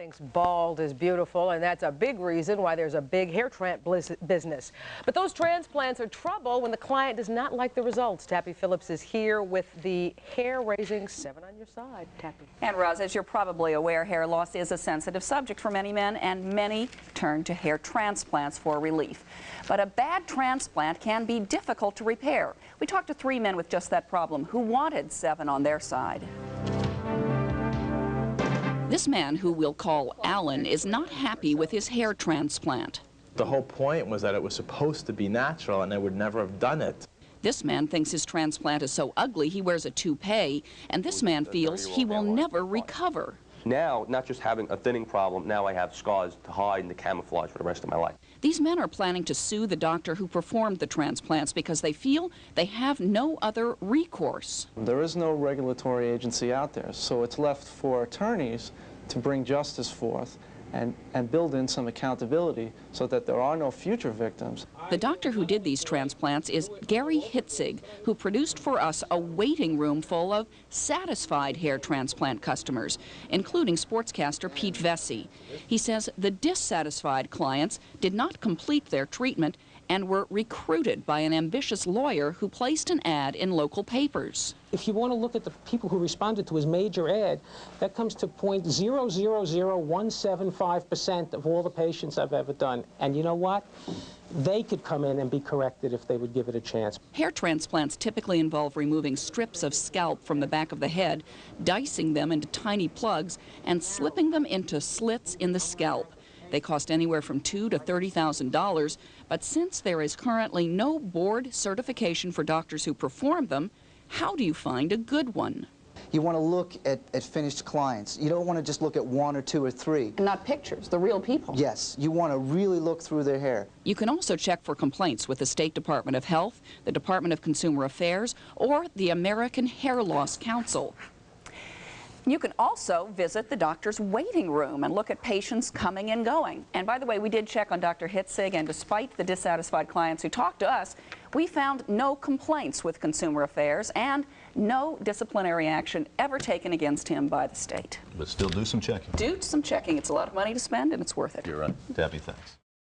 thinks bald is beautiful, and that's a big reason why there's a big hair business. But those transplants are trouble when the client does not like the results. Tappy Phillips is here with the hair-raising 7 on your side. Tappy. And Roz, as you're probably aware, hair loss is a sensitive subject for many men, and many turn to hair transplants for relief. But a bad transplant can be difficult to repair. We talked to 3 men with just that problem who wanted 7 on their side. This man, who we'll call Alan, is not happy with his hair transplant. The whole point was that it was supposed to be natural, and I would never have done it. This man thinks his transplant is so ugly he wears a toupee, and this man feels he will never recover. Now, not just having a thinning problem, now I have scars to hide and to camouflage for the rest of my life. These men are planning to sue the doctor who performed the transplants because they feel they have no other recourse. There is no regulatory agency out there, so it's left for attorneys to bring justice forth and build in some accountability so that there are no future victims. The doctor who did these transplants is Gary Hitzig, who produced for us a waiting room full of satisfied hair transplant customers, including sportscaster Pete Vesey. He says the dissatisfied clients did not complete their treatment and were recruited by an ambitious lawyer who placed an ad in local papers. If you want to look at the people who responded to his major ad, that comes to 0.000175% of all the patients I've ever done. And you know what? They could come in and be corrected if they would give it a chance. Hair transplants typically involve removing strips of scalp from the back of the head, dicing them into tiny plugs, and slipping them into slits in the scalp. They cost anywhere from $2,000 to $30,000, but since there is currently no board certification for doctors who perform them, how do you find a good one? You want to look at finished clients. You don't want to just look at 1 or 2 or 3. And not pictures, the real people. Yes, you want to really look through their hair. You can also check for complaints with the State Department of Health, the Department of Consumer Affairs, or the American Hair Loss Council. You can also visit the doctor's waiting room and look at patients coming and going. And by the way, we did check on Dr. Hitzig, and despite the dissatisfied clients who talked to us, we found no complaints with Consumer Affairs and no disciplinary action ever taken against him by the state. But still do some checking. Do some checking. It's a lot of money to spend, and it's worth it. You're right. Tappy, thanks.